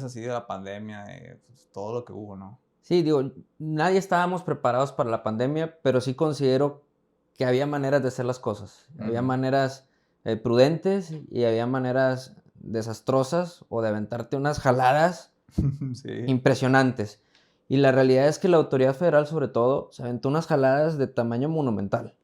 así de la pandemia, pues, todo lo que hubo, ¿no? Sí, digo, nadie estábamos preparados para la pandemia, pero sí considero que había maneras de hacer las cosas. Había Ujú. maneras prudentes y había maneras desastrosas o de aventarte unas jaladas Sí. impresionantes. Y la realidad es que la autoridad federal, sobre todo, se aventó unas jaladas de tamaño monumental.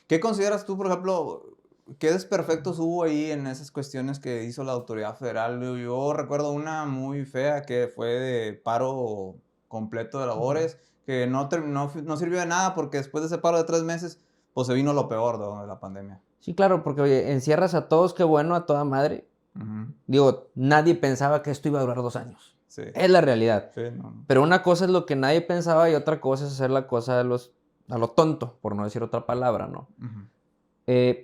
¿Qué consideras tú, por ejemplo, qué desperfectos hubo ahí en esas cuestiones que hizo la autoridad federal? Yo recuerdo una muy fea que fue de paro completo de labores, que no sirvió de nada porque después de ese paro de 3 meses, pues se vino lo peor, ¿no?, de la pandemia. Sí, claro, porque oye, encierras a todos, qué bueno, a toda madre. Ujú. Digo, nadie pensaba que esto iba a durar 2 años. Sí, Es la realidad. sí, no, no. Pero una cosa es lo que nadie pensaba y otra cosa es hacer la cosa a lo tonto, por no decir otra palabra, ¿no? Ujú.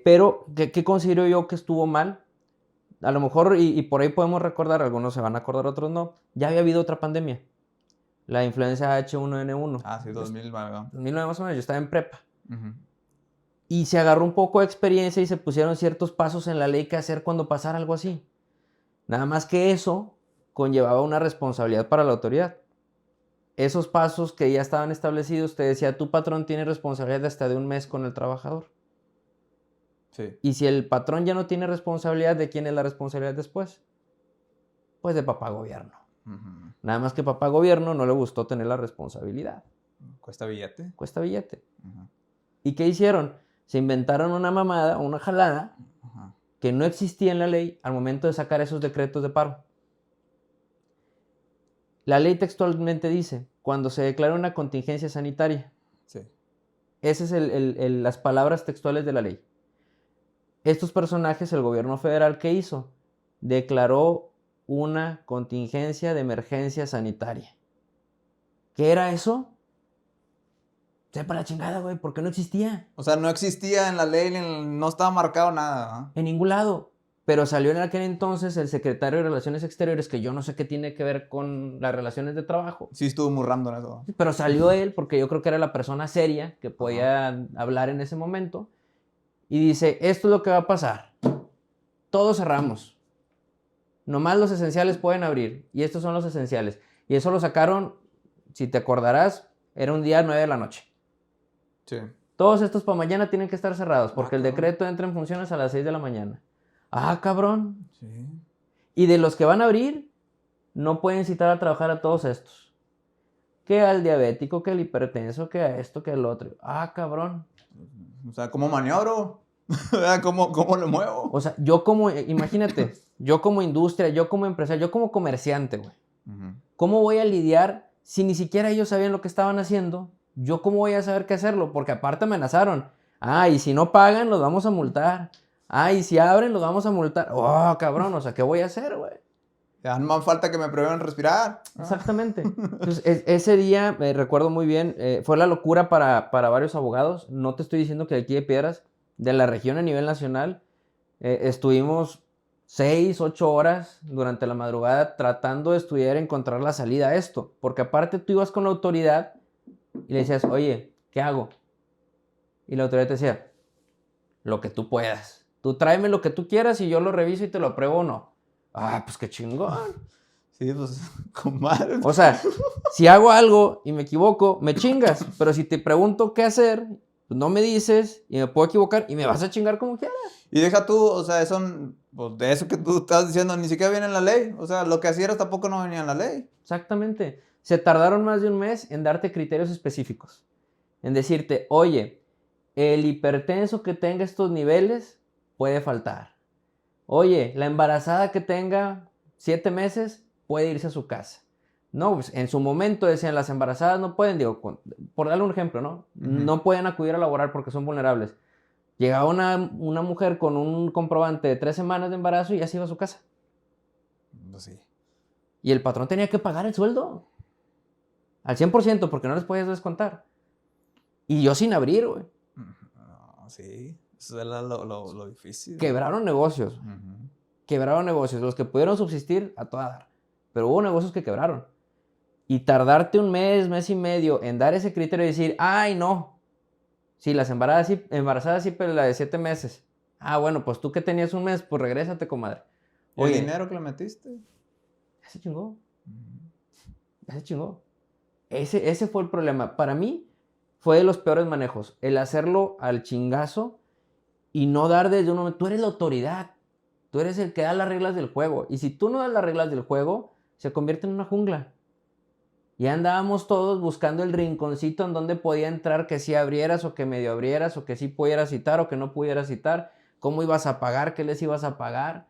Pero, ¿qué considero yo que estuvo mal? A lo mejor, y por ahí podemos recordar, algunos se van a acordar, otros no, ya había habido otra pandemia, la influenza H1N1. Ah, sí, Yo, 2000, ¿verdad? 2009 más o menos, yo estaba en prepa. Ujú. Y se agarró un poco de experiencia y se pusieron ciertos pasos en la ley que hacer cuando pasara algo así. Nada más que eso conllevaba una responsabilidad para la autoridad. Esos pasos que ya estaban establecidos, te decía, tu patrón tiene responsabilidad hasta de un mes con el trabajador. Sí. Y si el patrón ya no tiene responsabilidad, ¿de quién es la responsabilidad después? Pues de papá gobierno. Ujú. Nada más que papá gobierno no le gustó tener la responsabilidad. ¿Cuesta billete? Cuesta billete. Ujú. ¿Y qué hicieron? Se inventaron una mamada, una jalada, Ajá. que no existía en la ley al momento de sacar esos decretos de paro. La ley textualmente dice, cuando se declara una contingencia sanitaria. Sí. Esas son las palabras textuales de la ley. Estos personajes, el gobierno federal, ¿qué hizo? Declaró una contingencia de emergencia sanitaria. ¿Qué era eso? Sepa la chingada, güey, porque no existía O sea, no existía en la ley, no estaba marcado nada, ¿ah? en ningún lado. Pero salió en aquel entonces el secretario de Relaciones Exteriores, que yo no sé qué tiene que ver con las relaciones de trabajo. Sí estuvo muy random eso. Pero salió él porque yo creo que era la persona seria que Ajá. podía hablar en ese momento. Y dice, esto es lo que va a pasar. Todos cerramos. Nomás los esenciales pueden abrir. Y estos son los esenciales. Y eso lo sacaron, si te acordarás, era un día 9 de la noche. Sí. Todos estos para mañana tienen que estar cerrados porque el Cabrón. decreto entra en funciones a las 6 de la mañana. Ah, cabrón. Sí. Y de los que van a abrir, no pueden citar a trabajar a todos estos. Que al diabético, que al hipertenso, que a esto, que al otro. Ah, cabrón. O sea, ¿cómo maniobro? ¿Cómo lo muevo? O sea, yo como, imagínate, yo como industria, yo como empresario, yo como comerciante, güey. Ujú. ¿Cómo voy a lidiar si ni siquiera ellos sabían lo que estaban haciendo? ¿Yo cómo voy a saber qué hacerlo? Porque aparte amenazaron. Ah, y si no pagan, los vamos a multar. Ah, y si abren, los vamos a multar. Oh, cabrón, o sea, ¿qué voy a hacer, güey? Ya no me falta que me prohíban respirar. Exactamente. Entonces, ese día, me recuerdo muy bien, fue la locura para varios abogados. No te estoy diciendo que de aquí de Piedras, de la región a nivel nacional, estuvimos 6, 8 horas durante la madrugada tratando de estudiar y encontrar la salida a esto. Porque aparte tú ibas con la autoridad y le decías, oye, ¿qué hago? Y la autoridad te decía, lo que tú puedas. Tú tráeme lo que tú quieras y yo lo reviso y te lo apruebo o no. Ah, pues qué chingón. Sí, pues, comadre. O sea, si hago algo y me equivoco, me chingas. Pero si te pregunto qué hacer, pues no me dices y me puedo equivocar y me vas a chingar como quieras. Y deja tú, o sea, pues, de eso que tú estás diciendo, ni siquiera viene en la ley. O sea, lo que hacías tampoco no venía en la ley. Exactamente. Se tardaron más de un mes en darte criterios específicos. En decirte, oye, el hipertenso que tenga estos niveles puede faltar. Oye, la embarazada que tenga 7 meses puede irse a su casa. No, pues en su momento decían las embarazadas no pueden, digo, por darle un ejemplo, ¿no? Ujú. No pueden acudir a laborar porque son vulnerables. Llegaba una mujer con un comprobante de 3 semanas de embarazo y ya se iba a su casa. Pues sí. Y el patrón tenía que pagar el sueldo al 100% porque no les podías descontar. Y yo sin abrir, güey. No, sí. Eso era lo difícil. Quebraron negocios. Ujú. Quebraron negocios. Los que pudieron subsistir, a toda dar. Pero hubo negocios que quebraron. Y tardarte un mes, mes y medio en dar ese criterio y decir, ay, no. Sí, las embarazadas sí, pero la de 7 meses. Ah, bueno, pues tú que tenías un mes, pues regrésate, comadre. ¿Y el Oye, dinero que le metiste? se chingó. Ujú. Ya se chingó. Ese fue el problema. Para mí, fue de los peores manejos. El hacerlo al chingazo y no dar desde un momento. Tú eres la autoridad. Tú eres el que da las reglas del juego. Y si tú no das las reglas del juego, se convierte en una jungla. Y andábamos todos buscando el rinconcito en donde podía entrar, que sí abrieras o que medio abrieras, o que sí pudieras citar o que no pudieras citar. ¿Cómo ibas a pagar? ¿Qué les ibas a pagar?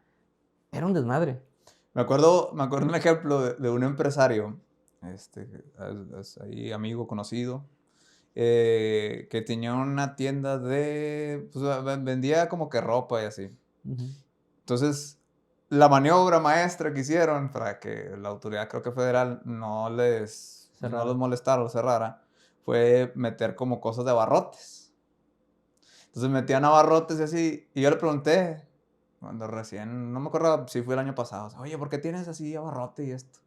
Era un desmadre. Me acuerdo un ejemplo de un empresario, es ahí amigo conocido, que tenía una tienda de, pues vendía como que ropa y así. Uh-huh. Entonces, la maniobra maestra que hicieron para que la autoridad, creo que federal, no los molestara o cerrara, fue meter como cosas de abarrotes. Entonces metían abarrotes y así, y yo le pregunté, cuando recién, no me acuerdo si fue el año pasado, o sea, oye, ¿por qué tienes así abarrote y esto?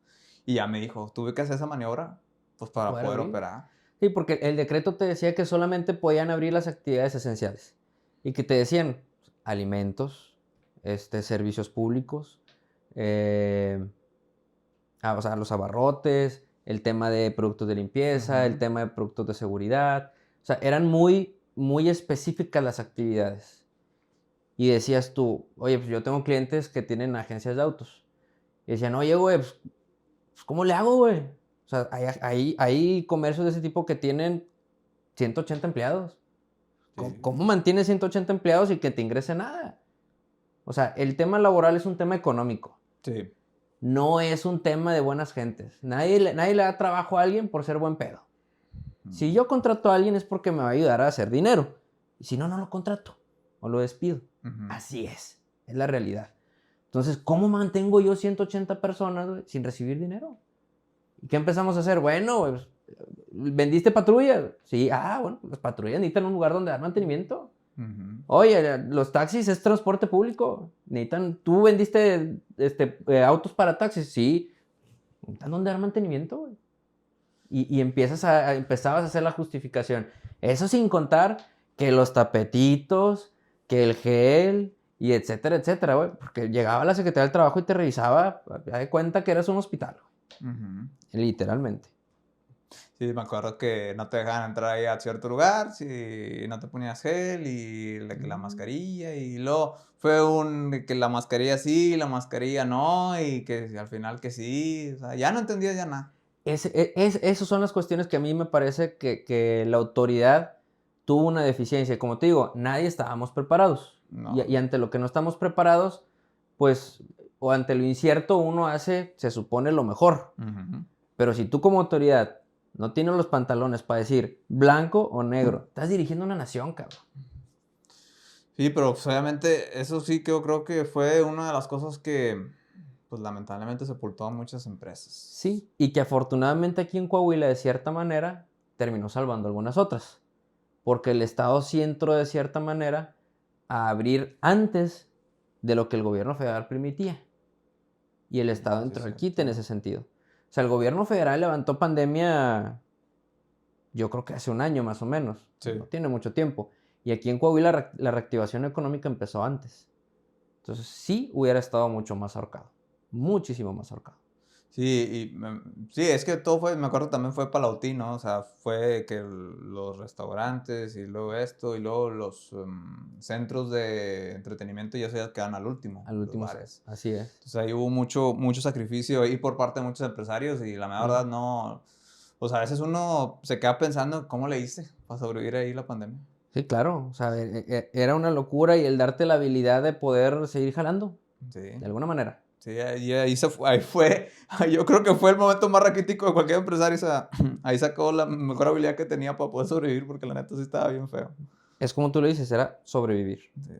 Y ya me dijo, tuve que hacer esa maniobra, pues para ¿Poder poder abrir? operar. Sí, porque el decreto te decía que solamente podían abrir las actividades esenciales. Y que te decían alimentos, servicios públicos, o sea, los abarrotes, el tema de productos de limpieza, el Ujú. tema de productos de seguridad. O sea, eran muy, muy específicas las actividades. Y decías tú, oye, pues yo tengo clientes que tienen agencias de autos. Y decían, oye, güey, pues, ¿cómo le hago, güey? O sea, hay comercios de ese tipo que tienen 180 empleados. Sí, ¿Cómo mantienes 180 empleados y que te ingrese nada? O sea, el tema laboral es un tema económico. sí. No es un tema de buenas gentes. Nadie le da trabajo a alguien por ser buen pedo. Si yo contrato a alguien es porque me va a ayudar a hacer dinero. Y si no, no lo contrato o lo despido. Ujú. Así es la realidad. Entonces, ¿cómo mantengo yo 180 personas, güey, sin recibir dinero? ¿Y qué empezamos a hacer? Bueno, pues, ¿vendiste patrullas? Sí, bueno, las patrullas necesitan un lugar donde dar mantenimiento. Ujú. Oye, los taxis es transporte público. ¿Tú vendiste autos para taxis? Sí. ¿Necesitan dónde dar mantenimiento, güey? Y empezabas a hacer la justificación. Eso sin contar que los tapetitos, que el gel, y etcétera, etcétera, güey. Porque llegaba la Secretaría del Trabajo y te revisaba, ya de cuenta que eras un hospital, Ujú. literalmente. Sí, me acuerdo que no te dejaban entrar ahí a cierto lugar si no te ponías gel y que la mascarilla y luego fue que la mascarilla sí, la mascarilla no y que al final que sí, o sea, ya no entendía ya nada. Esas son las cuestiones que a mí me parece que la autoridad tuvo una deficiencia. Como te digo, nadie estábamos preparados. No. Y ante lo que no estamos preparados, pues, o ante lo incierto, uno hace, se supone, lo mejor. Ujú. Pero si tú como autoridad no tienes los pantalones para decir blanco o negro, estás dirigiendo una nación, cabrón. Sí, pero pues, obviamente eso sí que yo creo que fue una de las cosas que pues lamentablemente sepultó a muchas empresas. Sí, y que afortunadamente aquí en Coahuila, de cierta manera, terminó salvando algunas otras. Porque el Estado sí entró de cierta manera a abrir antes de lo que el gobierno federal permitía. Y el Estado Sí, es entró al quite en cierto. ese sentido. O sea, el gobierno federal levantó pandemia, yo creo que hace un año más o menos. Sí. No tiene mucho tiempo. Y aquí en Coahuila la reactivación económica empezó antes. Entonces sí hubiera estado mucho más ahorcado. Muchísimo más ahorcado. Sí, sí, es que todo fue, me acuerdo también fue paulatino, ¿no? O sea, fue que los restaurantes y luego esto y luego los centros de entretenimiento ya se quedan al último, Al los último, bares. así es. Entonces ahí hubo mucho sacrificio ahí por parte de muchos empresarios y la Sí. verdad no, pues a veces uno se queda pensando cómo le hice para sobrevivir ahí la pandemia. Sí, claro. O sea, era una locura y el darte la habilidad de poder seguir jalando, Sí. de alguna manera. Sí, ahí fue, yo creo que fue el momento más raquítico de cualquier empresario, o sea, ahí sacó la mejor habilidad que tenía para poder sobrevivir, porque la neta sí estaba bien feo. Es como tú lo dices, era sobrevivir. Sí.